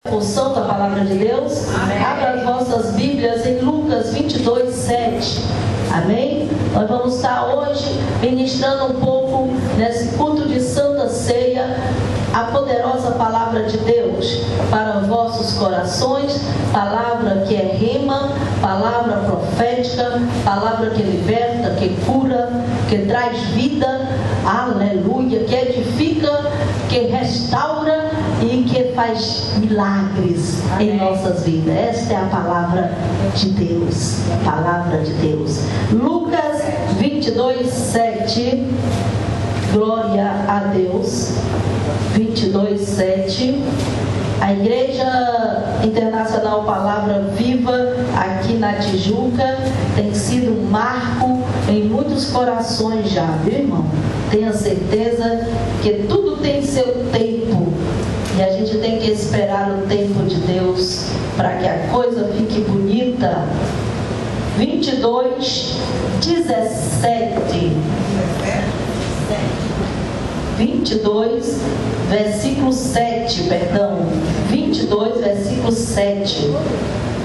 Porção da palavra de Deus. Amém. Abra as vossas Bíblias em Lucas 22, 7. Amém? Nós vamos estar hoje ministrando um pouco nesse culto de Santa Ceia a poderosa palavra de Deus para os vossos corações, palavra que é rema, palavra profética, palavra que liberta, que cura, que traz vida, aleluia, que edifica, que restaura e que faz milagres. Amém. Em nossas vidas. Esta é a palavra de Deus. Palavra de Deus. Lucas 22, 7. Glória a Deus. 22, 7. A Igreja Internacional Palavra Viva, aqui na Tijuca, tem sido um marco em muitos corações já, viu, irmão? Tenha certeza que tudo tem seu tempo. E a gente tem que esperar o tempo de Deus para que a coisa fique bonita. 22, 17. 22, versículo 7, perdão. 22, versículo 7.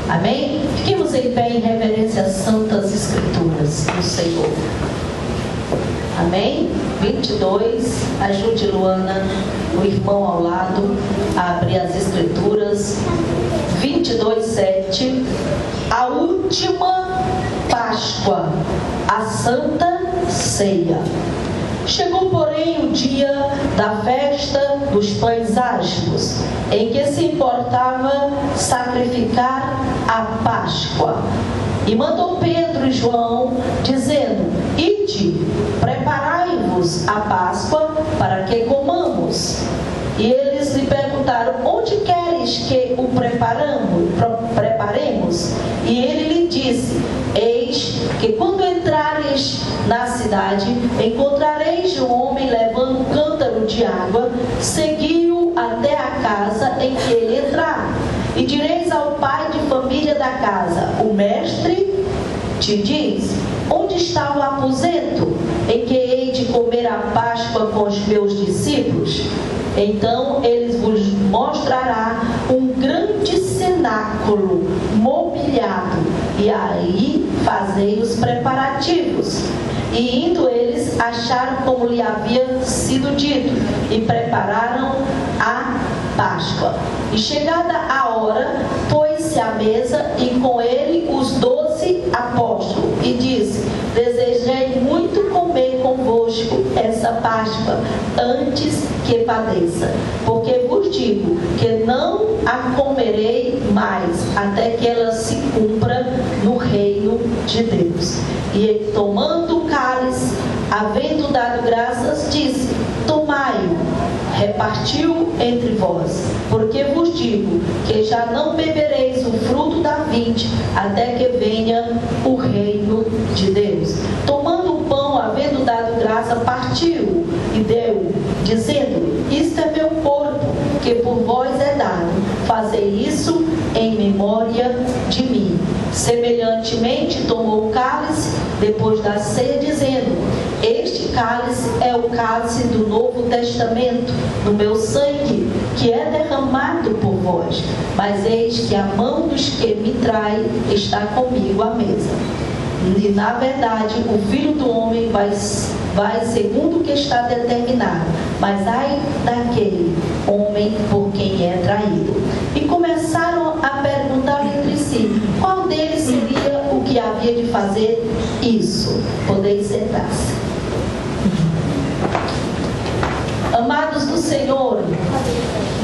Amém? Fiquemos em pé em reverência às santas escrituras do Senhor. Amém? 22, ajude Luana, o irmão ao lado, a abrir as escrituras. 22, 7. A última Páscoa, a Santa Ceia. Chegou, porém, o dia da festa dos pães asmos, em que se importava sacrificar a Páscoa. E mandou Pedro e João, dizendo: Ide, preparai-vos a Páscoa, para que comamos. E eles lhe perguntaram: Onde queres que o preparemos? E ele lhe disse: Eis que quando entrares na cidade, encontrareis um homem levando um cântaro de água, segui-o até a casa em que ele entrar. E direis ao pai de família da casa: O mestre te diz: Onde está o aposento em que hei de comer a Páscoa com os meus discípulos? Então eles vos mostrará um grande cenáculo mobiliado, e aí fazei os preparativos. E indo eles, acharam como lhe havia sido dito, e prepararam a Páscoa. E chegada a hora, pôs-se à mesa, e com ele os 12 apóstolos, e disse: Desejei muito comer convosco essa Páscoa, antes que padeça, porque vos digo que não a comerei mais, até que ela se cumpra no reino de Deus. E ele, tomando o cálice, havendo dado graças, disse: Tomai-o, repartiu entre vós, porque vos digo que já não bebereis o fruto da vide, até que venha o reino de Deus. Tomando o pão, havendo dado graça, partiu e deu, dizendo: Isto é meu corpo, que por vós é dado, fazei isso em memória de mim. Semelhantemente tomou o cálice depois da ceia, dizendo: Este cálice é o cálice do Novo Testamento, no meu sangue, que é derramado por vós. Mas eis que a mão dos que me trai está comigo à mesa. E na verdade o Filho do Homem vai segundo o que está determinado, mas ai daquele homem por quem é traído. E começaram a perguntar entre si: qual deles seria o que havia de fazer isso? Podeis sentar-se. Amados do Senhor,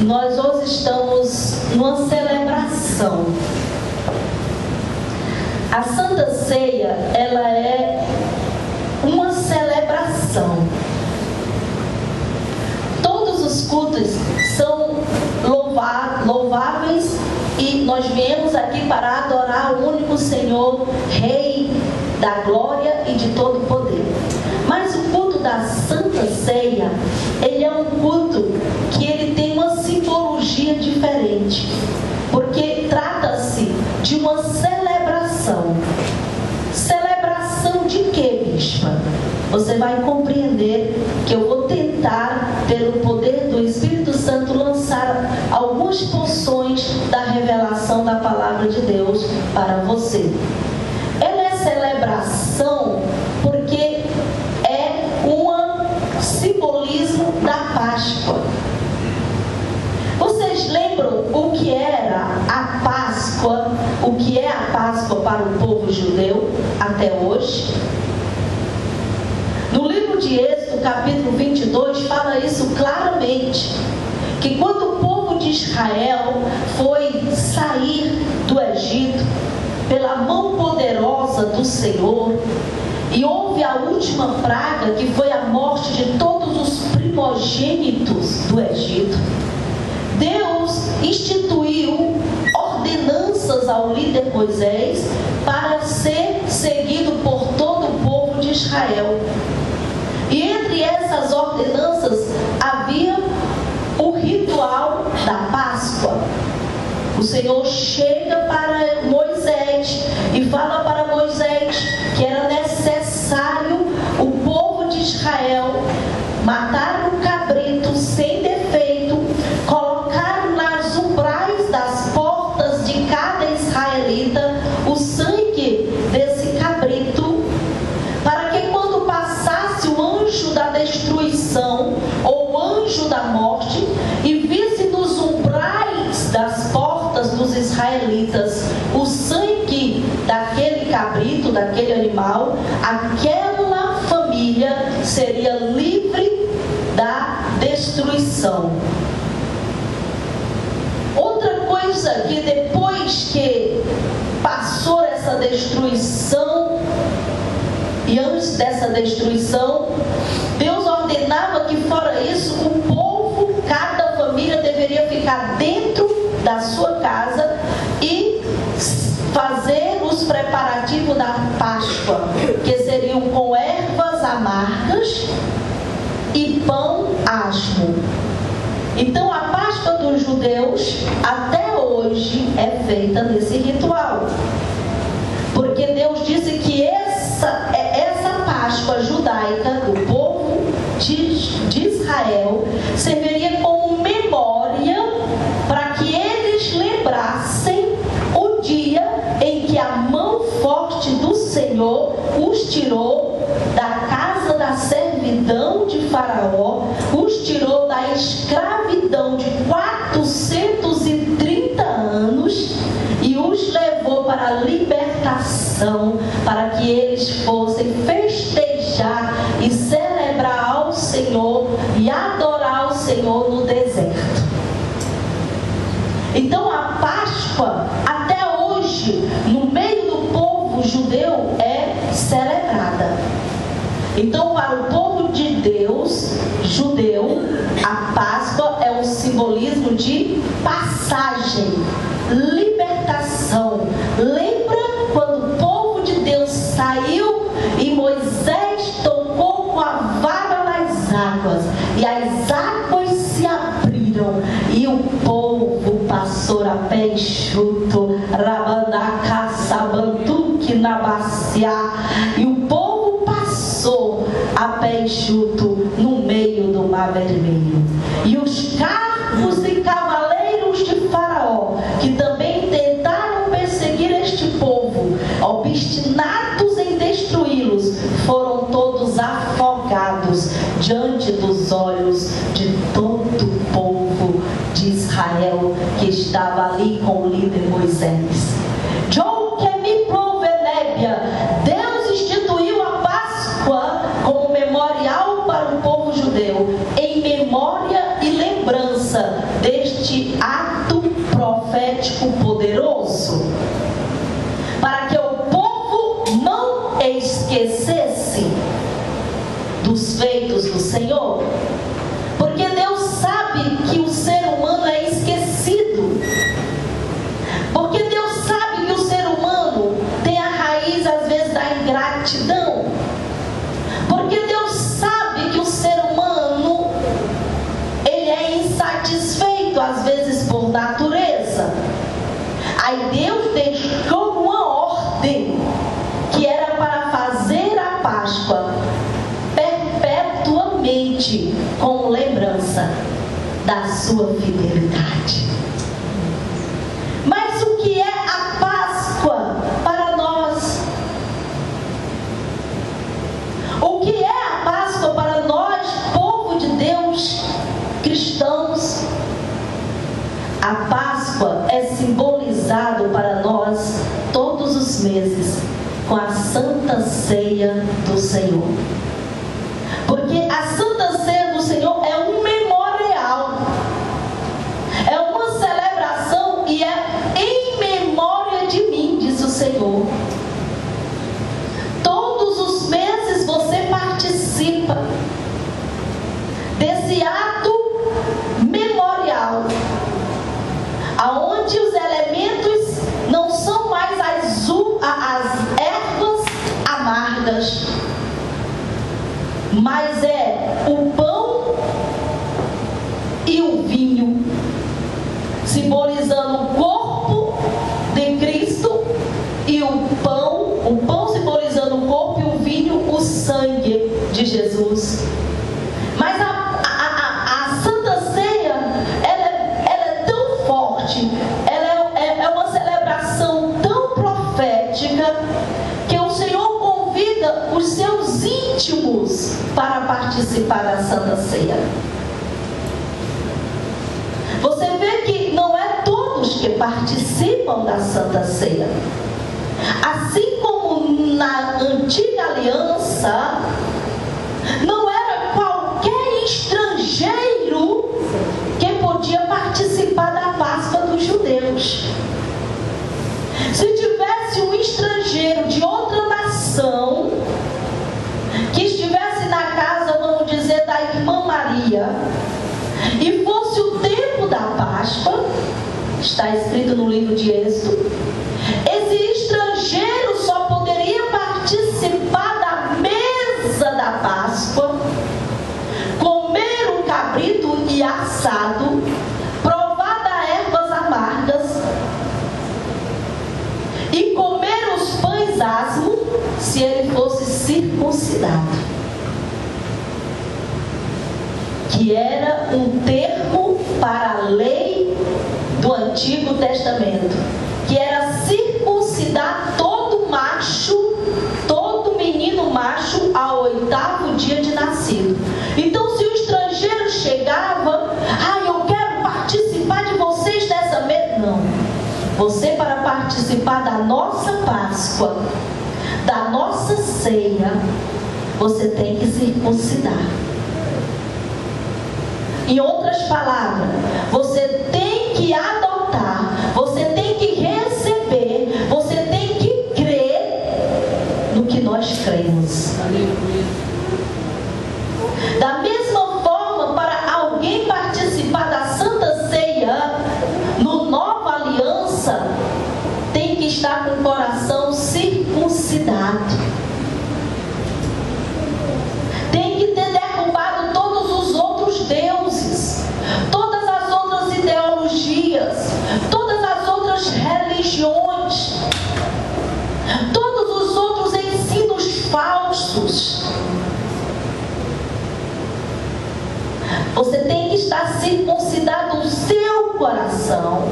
nós hoje estamos numa celebração. A Santa Ceia, ela é uma celebração. Todos os cultos são louváveis, e nós viemos aqui para adorar o único Senhor, Rei da glória e de todo poder. Mas o culto da Santa Ceia, ele é um culto que ele tem uma simbologia diferente, porque trata-se de uma celebração. Celebração de quê, bispa? Você vai compreender que eu vou tentar, pelo poder do Espírito Santo, lançar algumas porções revelação da palavra de Deus para você. Ela é celebração porque é um simbolismo da Páscoa. Vocês lembram o que era a Páscoa, o que é a Páscoa para o povo judeu até hoje? No livro de Êxodo, capítulo 22, fala isso claramente, que quando o povo de Israel foi sair do Egito, pela mão poderosa do Senhor, e houve a última praga, que foi a morte de todos os primogênitos do Egito, Deus instituiu ordenanças ao líder Moisés para ser seguido por todo o povo de Israel. E entre essas ordenanças havia o ritual da Páscoa. O Senhor chega para Moisés e fala para Moisés que era necessário o povo de Israel matar um cabrito sem defeito, colocar nas umbrais das portas de cada israelita o sangue desse cabrito, para que quando passasse o anjo da destruição ou o anjo da morte e visse nos umbrais das portas dos israelitas o sangue daquele cabrito, daquele animal, aquela família seria livre da destruição. Outra coisa, que depois que passou essa destruição, e antes dessa destruição, Deus ordenava que fora isso, o povo, cada família deveria ficar dentro da sua casa e fazer os preparativos da Páscoa, que seriam com ervas amargas e pão asmo. Então a Páscoa dos judeus até hoje é feita nesse ritual, porque Deus disse que essa Páscoa judaica do povo de Israel serviria como memória para que eles lembrassem o dia em que a mão forte do Senhor os tirou da casa da servidão de Faraó, os tirou da escravidão de 430 anos e os levou para a libertação, para que eles fossem festejar e celebrar ao Senhor e adorar ao Senhor no deserto. Então a Páscoa, até hoje, no meio do povo judeu, é celebrada. Então, para o povo de Deus, judeu, a Páscoa é um simbolismo de passagem, libertação. Lembra quando o povo de Deus saiu e Moisés tocou com a vara nas águas, e as águas se abriram e o povo passou a pé enxuto, rabandacá, sabantuque, nabaciá, e o povo passou a pé enxuto no meio do Mar Vermelho. E os carros e cavaleiros de Faraó, que também tentaram perseguir este povo, obstinados em destruí-los, foram todos afogados diante dos olhos de todo o povo de Israel que estava ali com o líder Moisés. Deus instituiu a Páscoa como memorial para o povo judeu, em memória e lembrança deste ato profético poderoso, para que o povo não esquecesse dos feitos do Senhor, porque Deus sabe que o ser humano é esquecido, porque Deus sabe que o ser humano tem a raiz às vezes da ingratidão, porque Deus sabe que o ser humano ele é insatisfeito às vezes por natureza. Aí Deus deixou uma ordem que era para fazer a Páscoa perpetuamente, com lembrança da sua fidelidade. Páscoa é simbolizado para nós todos os meses com a Santa Ceia do Senhor. Porque a Santa Ceia do Senhor é um memorial, é uma celebração e é em memória de mim, diz o Senhor. Todos os meses você participa desse ato memorial, aonde os elementos não são mais as ervas amargas, mas é o pão e o vinho, simbolizando o corpo de Cristo, e o pão simbolizando o corpo, e o vinho, o sangue de Jesus. Mas a Santa Ceia, ela é tão forte, ela é uma celebração tão profética, que o Senhor convida os seus íntimos para participar da Santa Ceia. Você vê que não é todos que participam da Santa Ceia. Assim como na antiga aliança, não era qualquer estrangeiro que podia participar da Páscoa dos judeus. Se tivesse um estrangeiro de outra nação que estivesse na casa, vamos dizer, da irmã Maria, e fosse o tempo da Páscoa, está escrito no livro de Êxodo, esse estrangeiro só poderia participar da mesa da Páscoa, comer o cabrito e assado, provar das ervas amargas e comer os pães asmos, se ele fosse circuncidado, que era um termo para a lei do Antigo Testamento, que era circuncidar todo macho, todo menino macho ao 8º dia de nascido. Então, se o estrangeiro chegava, eu quero participar de vocês dessa mesa. Não, você, para participar da nossa Páscoa, da nossa ceia, você tem que circuncidar. Em outras palavras, você tem que adotar, você tem que receber, você tem que crer no que nós cremos. Da mesma forma, para alguém participar da Santa Ceia no Nova Aliança, tem que estar com o coração circuncidado. Tem que ter derrubado todos os outros deuses, todas as outras ideologias, todas as outras religiões, todos os outros ensinos falsos. Você tem que estar circuncidado o seu coração.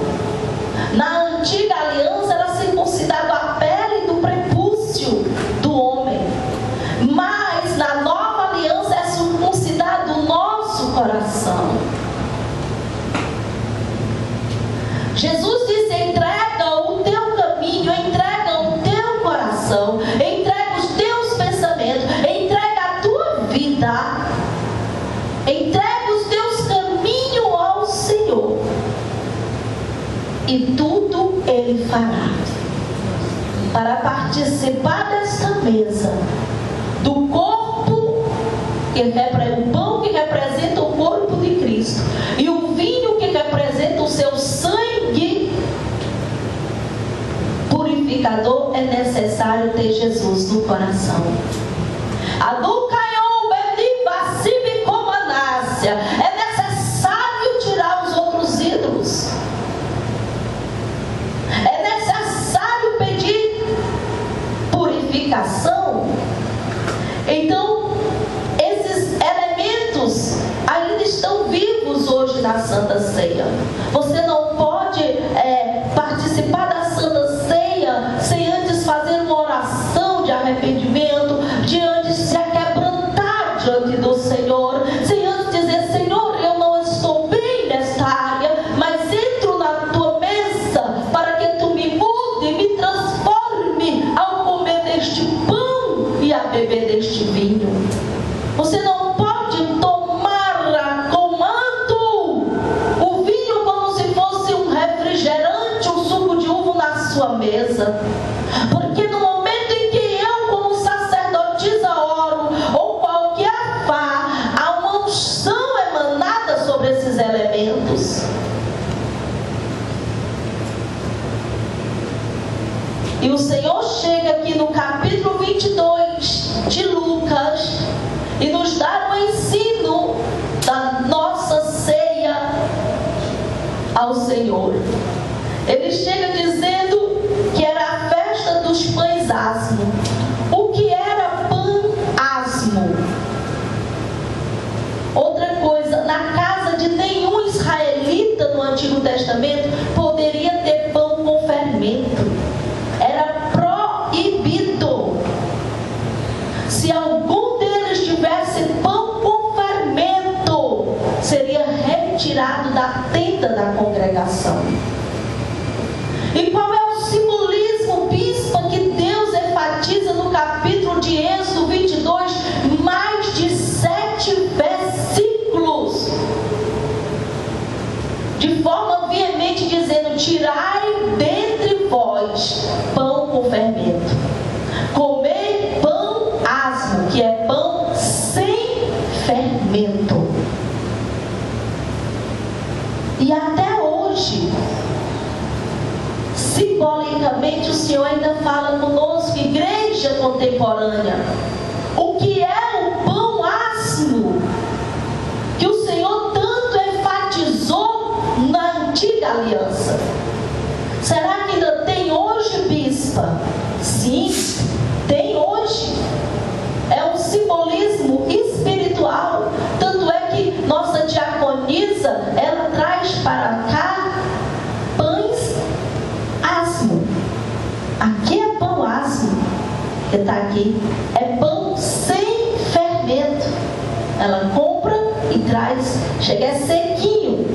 Na antiga aliança era circuncidado a pele do prepúcio do homem, mas na nova aliança é circuncidado o nosso coração. Jesus disse: entrega o teu caminho, entrega o teu coração, entrega os teus pensamentos, entrega a tua vida, entrega os teus caminhos ao Senhor, e tudo Ele fará. Para participar desta mesa, do corpo, o pão que representa o corpo de Cristo, e o vinho que representa o seu sangue purificador, é necessário ter Jesus no coração. É necessário tirar os outros ídolos. É necessário pedir purificação. Então, esses elementos ainda estão vivos hoje na Santa Ceia. Você não pode participar da Santa Ceia sem antes fazer uma oração de arrependimento, de antes se aquebrar mesa. Porque no momento em que eu, como sacerdotisa, oro, ou qualquer fá, há uma unção emanada sobre esses elementos. E o Senhor chega aqui no capítulo 22 de Lucas e nos dá um ensino da nossa ceia ao Senhor. Ele chega dizendo que era a festa dos pães asmos. O que era pão asmo? Outra coisa, na casa de nenhum israelita no Antigo Testamento poderia ter pão com fermento. Era proibido. Se algum deles tivesse pão com fermento, seria retirado da tenda da congregação. E qual é o simbolismo, bispa, que Deus enfatiza no capítulo de Êxodo 22, mais de 7 versículos, de forma veemente dizendo: tirai dentre vós pão com fermento, comei pão asmo, que é pão sem fermento. E até hoje, simbolicamente, o Senhor ainda fala conosco, igreja contemporânea, o que é o pão asmo que o Senhor tanto enfatizou na antiga aliança. Será que ainda tem hoje, bispa? Sim, tem hoje. É um simbolismo espiritual. Tanto é que nossa diaconisa, ela traz para cá pães asmo. Aqui é pão asmo que está aqui. É pão sem fermento. Ela compra e traz. Chega, é sequinho.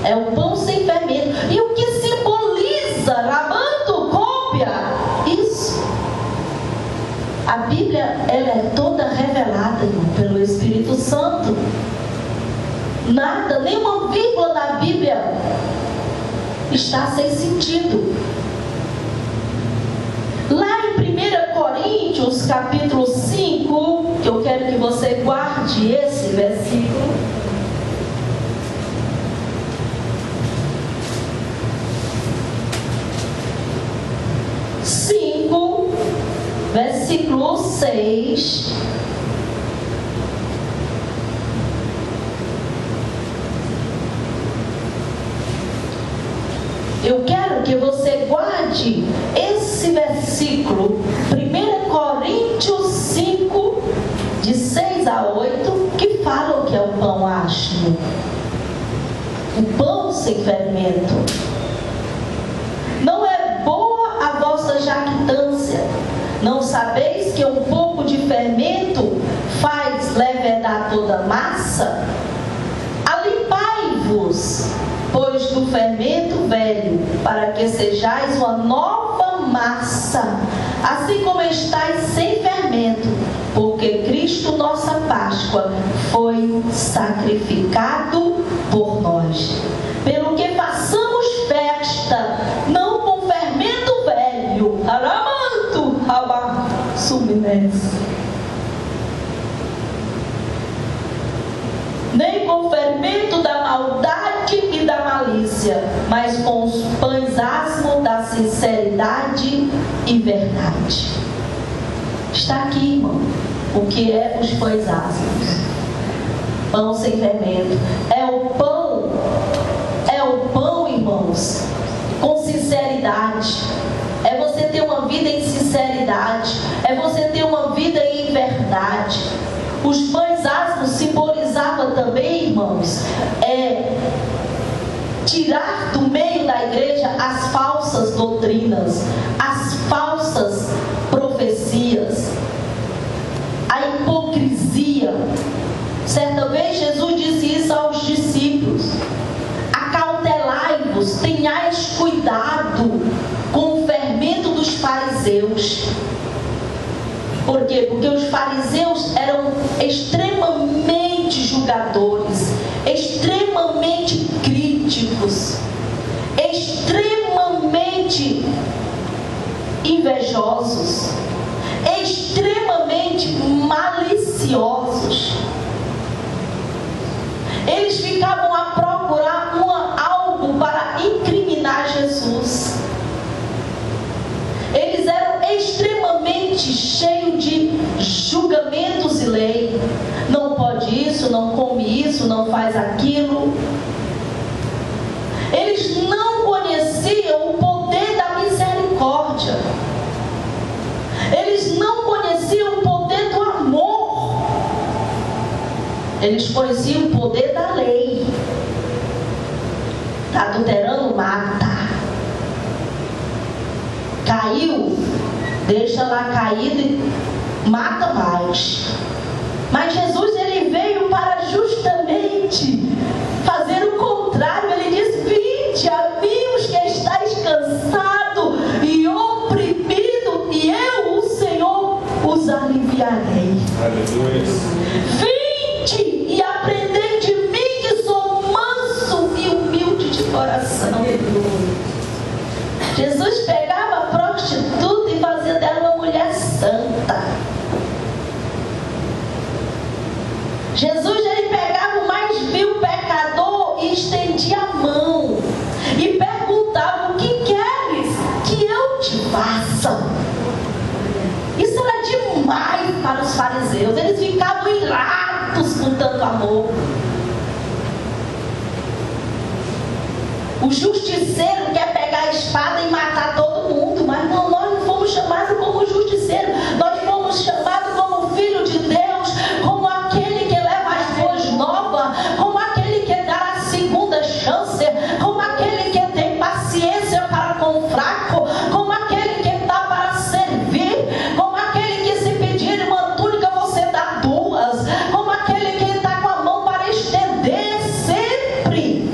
É o pão sem fermento. E o que simboliza, Rabanto, cópia? Isso. A Bíblia, ela é toda revelada, irmão, pelo Espírito Santo. Nada, nenhuma vírgula na Bíblia está sem sentido. Lá em 1 Coríntios, capítulo 5, que eu quero que você guarde esse versículo. Versículo 6. Eu quero que você guarde esse versículo, 1 Coríntios 5, de 6 a 8, que fala o que é o pão asmo, o pão sem fermento. Não é boa a vossa jactância. Não sabeis que um pouco de fermento faz levedar toda a massa? Alimpai-vos, pois, do fermento velho, para que sejais uma nova massa, assim como estáis sem fermento, porque Cristo, nossa Páscoa, foi sacrificado por nós. Pelo que façamos festa, não com fermento velho, nem com fermento da maldade e da malícia, mas com os pães asmos da sinceridade e verdade. Está aqui, irmão, o que é os pães asmos. Pão sem fermento. É o pão, irmãos, com sinceridade. É você ter uma vida em sinceridade. É você ter uma vida em verdade. Os pães asmos simbolizavam também, irmãos, tirar do meio da igreja as falsas doutrinas, as falsas profecias, a hipocrisia. Certa vez Jesus disse isso aos discípulos: acautelai-vos, tenhais cuidado com o fermento dos fariseus. Por quê? Porque os fariseus eram extremamente julgadores, extremamente críticos, extremamente invejosos, extremamente maliciosos. Eles ficavam a procurar algo para incriminar Jesus. Eles eram extremamente cheios de julgamentos e lei. Não pode isso, não come isso, não faz aquilo. Eles não conheciam o poder da misericórdia. Eles não conheciam o poder do amor. Eles conheciam o poder da lei. Está adulterando, mata. Caiu, deixa lá caído e mata mais. Mas Jesus, ele veio para justamente fazer o contrário. Ele diz: vinde a mim os que estáis cansados e oprimidos, e eu, o Senhor, os aliviarei. Aleluia. Vinde e aprendei de mim, que sou manso e humilde de coração. Jesus pegava a prostituta e fazia dela uma mulher santa. Jesus, ele pegava o mais vil pecador e estendia a mão e perguntava: o que queres que eu te faça? Isso era demais para os fariseus. Eles ficavam irados com tanto amor. O justiceiro quer pegar a espada e matar todo mundo, mas não, nós não fomos chamados como justiceiro. Nós fomos chamados como filho de Deus, como aquele que leva as boas novas, como aquele que dá a segunda chance, como aquele que tem paciência para com o fraco, como aquele que dá para servir, como aquele que se pedir uma túnica você dá duas, como aquele que está com a mão para estender sempre.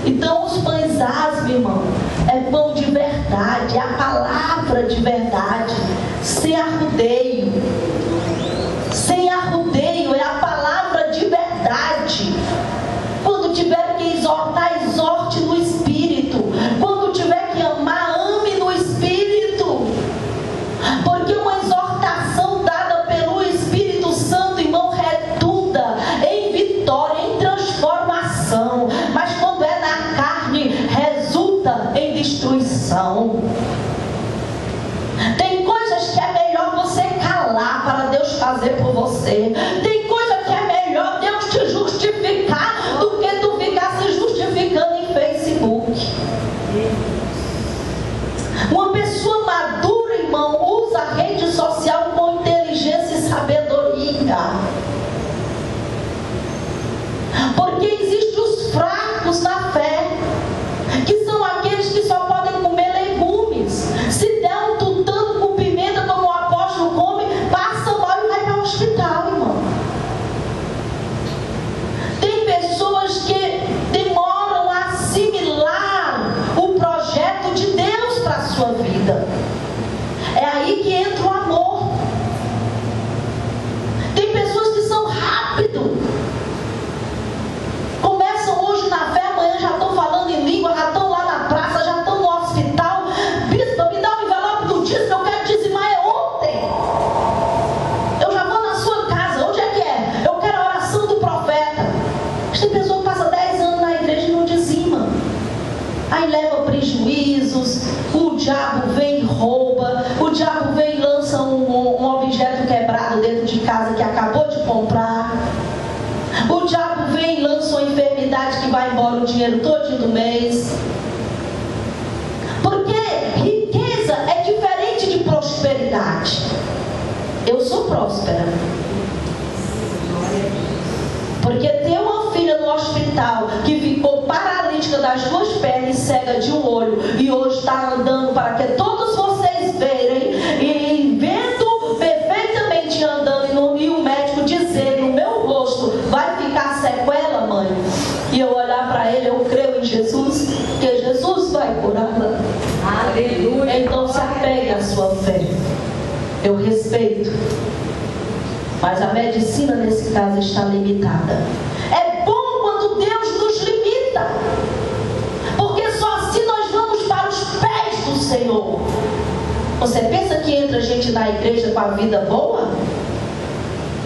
Então os pães asmos, irmão, é pão de verdade, é a palavra de verdade, sem arrudeio. Sem arrudeio, é a palavra de verdade. Quando tiver que exortar, exorte no Espírito. Quando tiver que amar, ame no Espírito. Porque uma exortação dada pelo Espírito Santo, irmão, redunda em vitória, em transformação. Mas quando é na carne, resulta em destruição. Tem coisas que é melhor você calar para Deus fazer por você. Tem coisa que é melhor Deus te justificar do que tu ficar se justificando em Facebook. Uma pessoa madura, irmão, usa a rede social com inteligência e sabedoria. Porque existem os fracos na fé, que são aqueles que só podem comer legumes. Se der um tutano com pimenta, como o apóstolo come, passa mal e vai para o hospital, irmão. Tem pessoas que demoram a assimilar o projeto de Deus para a sua vida. É aí que entra o amor. Tem pessoas que são rápido. Começam hoje na fé, amanhã já estão falando em língua, já estão lá na praça, já estão no hospital. Bispo, me dá um envelope do dízimo, eu quero dizimar, é ontem. Eu já vou na sua casa, onde é que é? Eu quero a oração do profeta. Mas tem pessoa que passa 10 anos na igreja e não dizima. Aí leva prejuízos, o diabo vem e rouba, o diabo vem e lança um objeto quebrado dentro de casa que acabou de comprar. O diabo vem e lança uma enfermidade que vai embora o dinheiro todo do mês. Porque riqueza é diferente de prosperidade. Eu sou próspera. Porque ter uma filha no hospital que ficou paralítica das duas pernas e cega de um olho e hoje está andando para que todos vocês verem e vendo perfeitamente andando e o médico dizer no meu rosto vai ficar sequela, mãe, e eu olhar para ele, eu creio em Jesus, que Jesus vai curá-la. Aleluia. Então se apegue à sua fé. Eu respeito, mas a medicina nesse caso está limitada. É bom quando Deus nos limita, porque só assim nós vamos para os pés Você pensa que entra gente na igreja com a vida boa?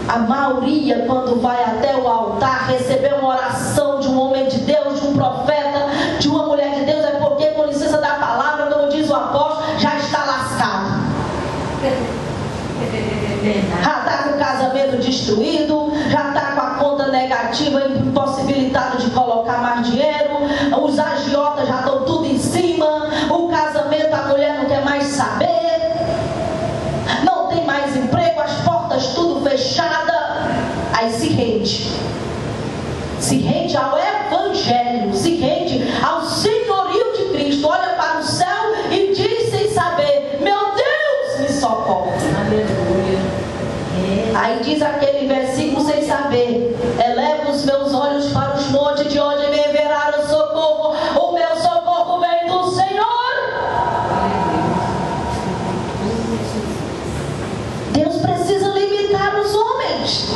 A maioria, quando vai até o altar receber uma oração de um homem de Deus, de um profeta, de uma mulher de Deus, é porque, com licença da palavra, como diz o apóstolo, já está lascado. Já está com o casamento destruído, já está com a conta negativa, impossibilitado de colocar mais dinheiro, os agiotas já estão tudo em cima, o casamento, a mulher não quer mais saber, não tem mais emprego, as portas tudo fechadas. Aí se rende ao evangelho, se rende ao senhorio de Cristo, olha para o céu e diz sem saber: meu Deus, me socorre. Aleluia. Aí diz aquele versículo sem saber: eleva os meus olhos para os montes, de onde me virá o socorro. O meu socorro vem do Senhor. Deus precisa limitar os homens,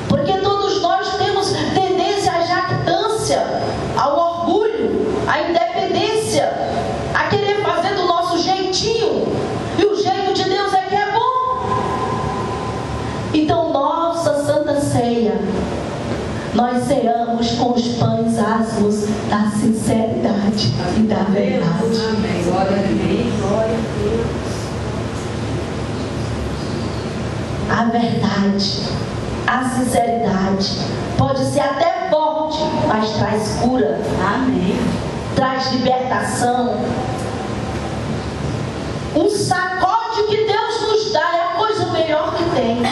porque todos nós temos tendência à jactância, ao orgulho, à independência, a querer fazer do nosso jeitinho. E o jeito de Deus é que é bom. Então, nossa Santa Ceia, nós ceamos com os pães asmos da sinceridade e da verdade. Amém. Glória a Deus. Glória a Deus. A verdade, a sinceridade pode ser até forte, mas traz cura. Amém. Traz libertação. Um sacode que Deus nos dá é a coisa melhor que tem,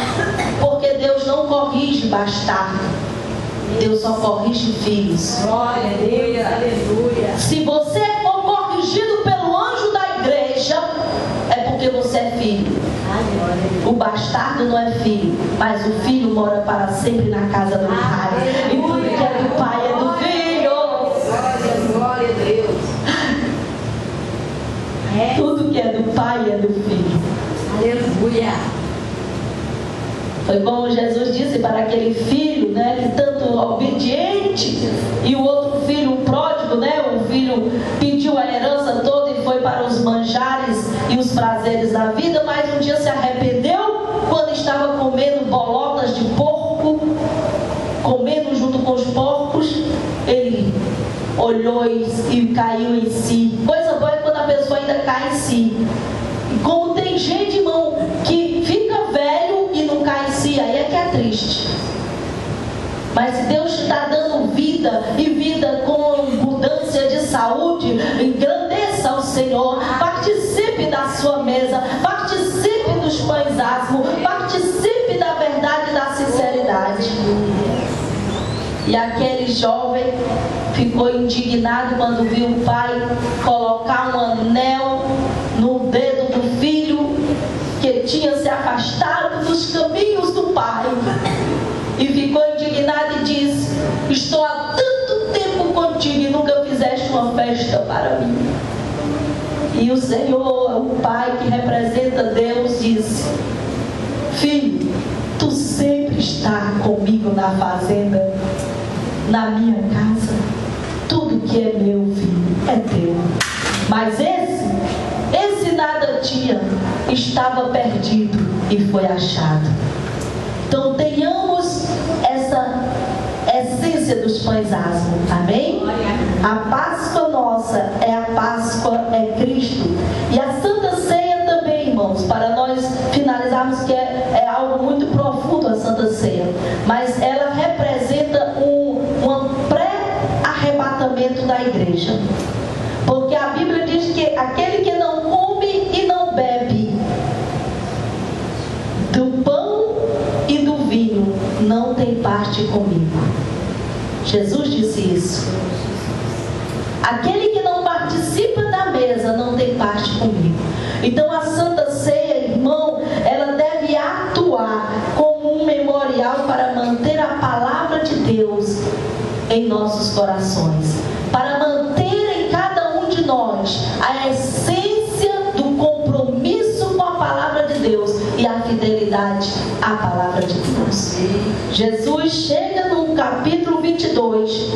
porque Deus não corrige bastardo, Deus só corrige filhos. Glória a Deus, aleluia. Se você for corrigido pelo anjo da igreja, é porque você é filho. O bastardo não é filho, mas o filho mora para sempre na casa do pai. E tudo que é do pai é do filho. Glória a Deus. Tudo que é do pai é do filho. Aleluia. Foi como Jesus disse para aquele filho, né, que tanto obediente, e o outro filho, o pródigo, né, o filho pediu a herança toda e foi para os manjares e os prazeres da vida, mas um dia se arrependeu quando estava comendo bolotas de porco, comendo junto com os porcos. Ele olhou e caiu em si. Coisa boa é quando a pessoa ainda cai em si. E como tem gente, irmão, que fica velho e não cai em si, aí é que é triste. Mas se Deus está dando vida, e vida com abundância de saúde, engrandeça ao Senhor, participe da sua mesa, participe dos pães asmos, participe da verdade e da sinceridade. E aquele jovem ficou indignado quando viu o pai colocar um anel no dedo do filho que tinha se afastado dos caminhos do pai. E ficou indignado e disse: estou há tanto tempo contigo e nunca fizeste uma festa para mim. E o Senhor, o pai que representa Deus, disse: filho, tu sempre está comigo na fazenda, na minha casa. Tudo que é meu, filho, é teu. Mas esse nada tinha, estava perdido e foi achado. Então tenhamos essa essência dos pães asmos, amém? A Páscoa nossa é a Páscoa, é Cristo. E a Santa Ceia também, irmãos, para nós finalizarmos, que é algo muito profundo a Santa Ceia, mas ela representa um pré-arrebatamento da igreja, porque a Bíblia diz que aquele que não come e não bebe do pão e do vinho não tem parte comigo. Jesus disse isso. Aquele que não participa da mesa não tem parte comigo. Então a Santa Ceia, irmão, ela deve atuar como um memorial para manter a palavra de Deus em nossos corações, para manter em cada um de nós a essência do compromisso com a palavra de Deus e a fidelidade à palavra de Deus. Jesus chega no capítulo 22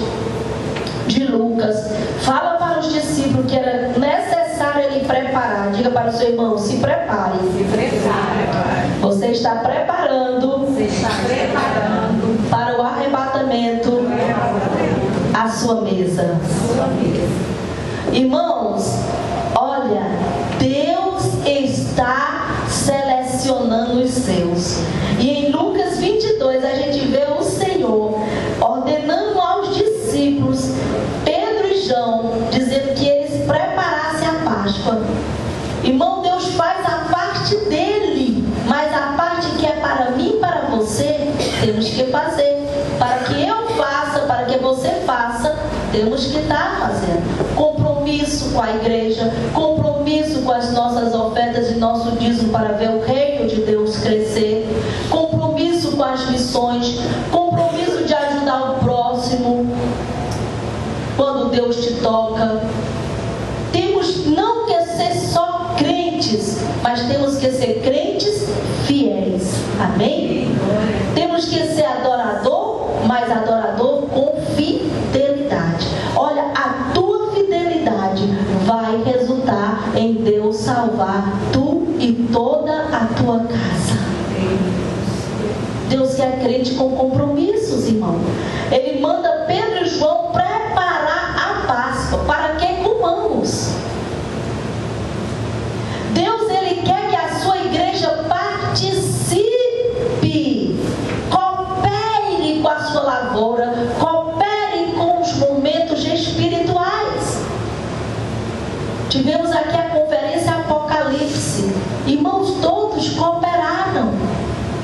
de Lucas, fala para os discípulos que era necessário necessário lhe preparar. Diga para o seu irmão, se prepare. Se prepare. Você está preparando para o arrebatamento a sua mesa. Irmãos, olha, Deus está selecionando os seus. E em Lucas 22 a gente vê o Senhor ordenando aos discípulos, Pedro e João, dizendo que eles preparassem a Páscoa. Irmão, Deus faz a parte dele, mas a parte que é para mim e para você, temos que fazer. Para que eu faça, para que você faça, temos que estar fazendo. Compromisso com a igreja, compromisso com as nossas ofertas e nosso dízimo para ver o reino de Deus crescer, compromisso com as missões, compromisso de ajudar o próximo quando Deus te toca. Temos não que ser só crentes, mas temos que ser crentes fiéis. Amém? Temos que ser adorador, mas adorador com fidelidade. Olha, a tua fidelidade vai resultar em Deus salvar tu e toda a tua casa. Deus quer crente com compromissos, irmão. Ele manda Pedro e João preparar a Páscoa para que comamos. Deus, Ele quer que a sua igreja participe, coopere com a sua lavoura, coopere com os momentos espirituais. Tivemos aqui a conferência Apocalipse. Irmãos, todos cooperaram.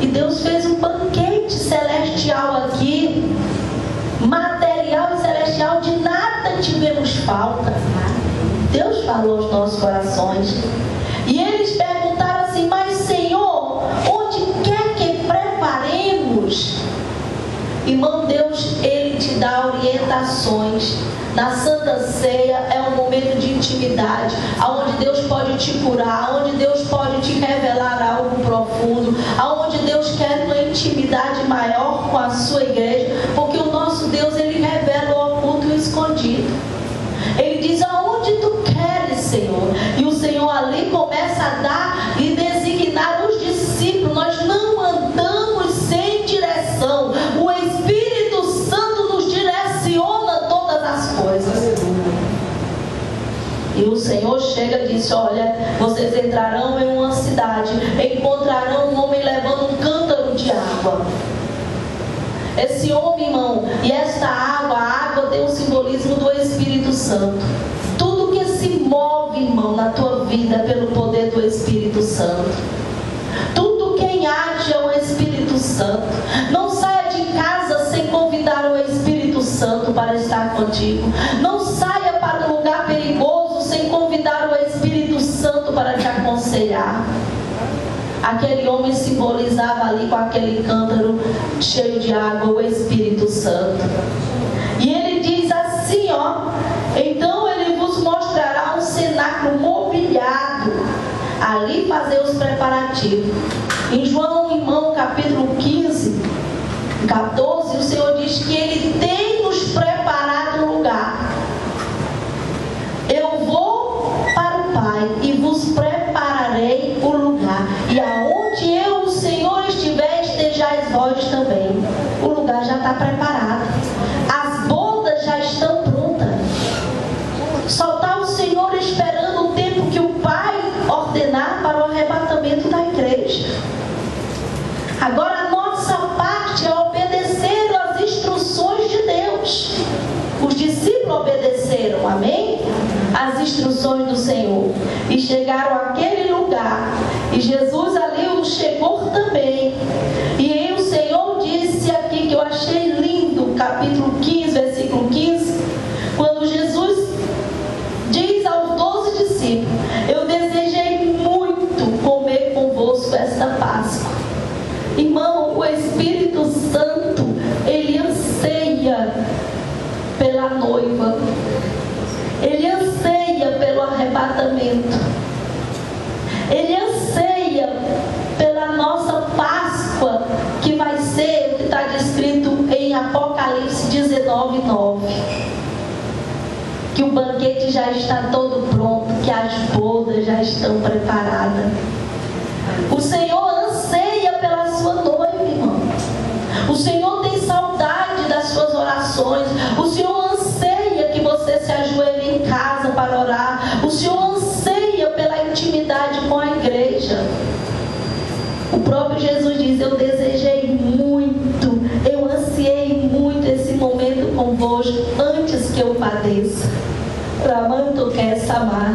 E Deus fez um banquete celestial aqui, material e celestial, de nada tivemos falta. Deus falou aos nossos corações. E eles perguntaram assim: mas Senhor, onde quer que preparemos? Irmão, Deus, Ele te dá orientações. Na Santa Ceia é um momento de intimidade, onde Deus pode te curar, onde Deus pode te revelar algo profundo, onde Deus quer uma intimidade maior com a sua igreja, porque o nosso Deus, Ele revela o oculto e o escondido. Ele diz: aonde tu queres, Senhor? E o Senhor ali começa a dar e designar os discípulos. Nós não andamos sem direção. O Espírito Santo nos direciona todas as coisas. E o Senhor chega e disse: olha, vocês entrarão em uma cidade, encontrarão um homem levando um cântaro de água. Esse homem, irmão, e esta água, a água tem um simbolismo do Espírito Santo. Tudo que se move, irmão, na tua vida é pelo poder do Espírito Santo. Tudo quem age é o Espírito Santo. Não saia de casa sem convidar o Espírito Santo para estar contigo. Não saia para um lugar perigoso sem convidar o Espírito Santo para te aconselhar. Aquele homem simbolizava ali com aquele cântaro cheio de água o Espírito Santo. E ele diz assim, ó: então ele vos mostrará um cenáculo mobiliado, ali fazer os preparativos. Em João, irmão, capítulo 15, 14, o Senhor diz que Ele tem nos preparado um lugar. Eu vou para o Pai e vos prepararei o lugar. E aonde eu, o Senhor, estiver, estejais vós também. O lugar já está preparado. As bodas já estão prontas. Só está o Senhor esperando o tempo que o Pai ordenar para o arrebatamento da igreja. Agora a nossa parte é obedecer às instruções de Deus. Os discípulos obedeceram, amém? As instruções do Senhor. E chegaram àquele lugar. E Jesus ali os chegou também. E aí o Senhor disse aqui, que eu achei lindo, capítulo 15, versículo 15. Quando Jesus diz aos 12 discípulos: eu desejei muito comer convosco esta Páscoa. Irmão, o Espírito Santo, ele anseia pela noiva. Ele anseia pelo arrebatamento. Ele anseia pela nossa Páscoa, que vai ser o que está descrito em Apocalipse 19:9. que o banquete já está todo pronto, que as bodas já estão preparadas. O Senhor anseia pela sua noiva, irmão. O Senhor tem saudade das suas orações. O Senhor anseia que você se ajoelhe em casa para orar. O Senhor anseia pela intimidade com a igreja. O próprio Jesus diz: eu desejei muito, eu ansiei muito esse momento convosco antes que eu padeça. Ramanto quer samar.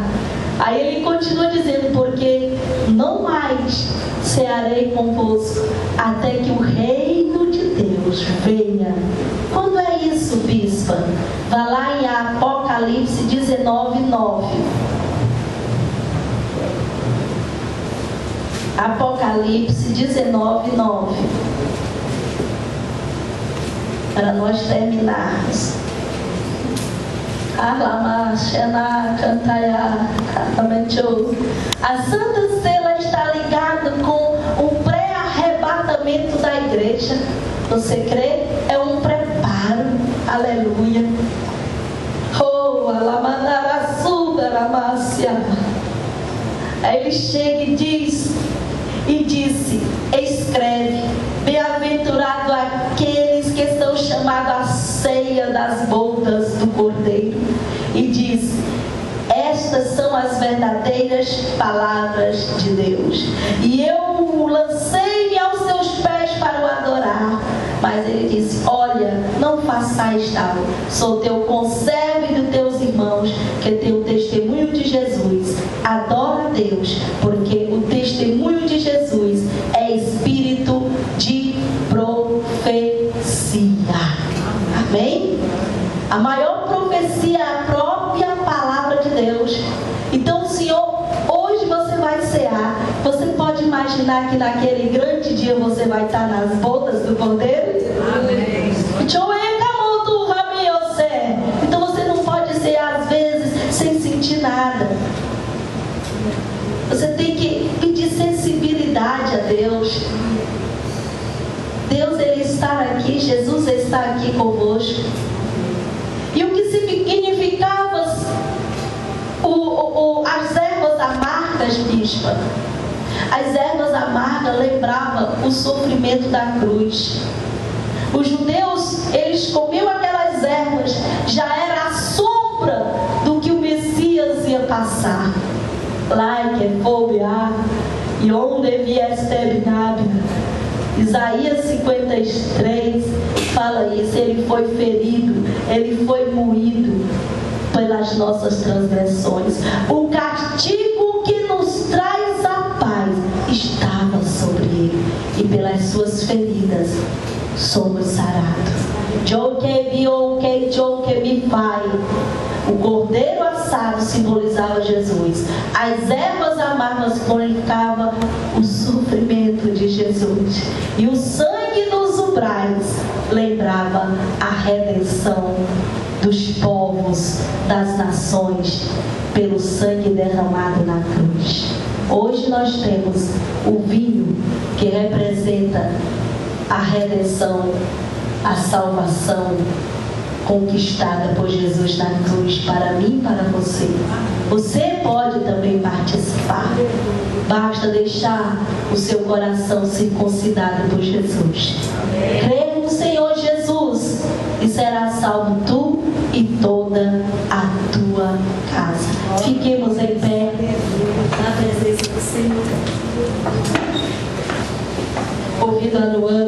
Aí ele continua dizendo: porque não mais cearei convosco até que o reino de Deus venha. Quando é isso, bispa? Vá lá em Apocalipse 19:9. Apocalipse 19:9. Para nós terminarmos. A Santa Ceia está ligada com o pré-arrebatamento da igreja. Você crê? É um preparo. Aleluia. Oh, aí ele chega e disse: escreve, bem-aventurado aqueles que estão chamados à ceia das bodas do Cordeiro. E diz: estas são as verdadeiras palavras de Deus. E eu lancei-me aos seus pés para o adorar. Mas ele disse: olha, não façais tal. Sou teu conservo e dos teus irmãos, que tem o testemunho de Jesus. Adora a Deus, porque o testemunho de Jesus é espírito de profecia. Amém? A maior profecia é a própria palavra de Deus. Então, Senhor, hoje você vai cear. Você pode imaginar que naquele grande dia você vai estar nas bodas do Cordeiro? Amém. Então você não pode cear às vezes sem sentir nada. Você tem que pedir sensibilidade a Deus. Deus, Ele está aqui. Jesus está aqui convosco. E o que significava as ervas amargas, bispa? As ervas amargas lembravam o sofrimento da cruz. Os judeus, eles comiam aquelas ervas, já era a sombra do que o Messias ia passar. Lá que fobia e onde vieste binabi. Isaías 53 fala isso: ele foi ferido, ele foi moído pelas nossas transgressões. O castigo que nos traz a paz estava sobre ele, e pelas suas feridas somos sarados. O cordeiro assado simbolizava Jesus. As ervas amargas significavam o sofrimento de Jesus. E o sangue nos umbrais lembrava a redenção dos povos, das nações, pelo sangue derramado na cruz. Hoje nós temos o vinho que representa a redenção, a salvação conquistada por Jesus na cruz para mim e para você. Você pode também participar. Basta deixar o seu coração circuncidado por Jesus. Crê no Senhor Jesus e será salvo tu e toda a tua casa. Fiquemos em pé na presença do Senhor. Ouvindo a Luana.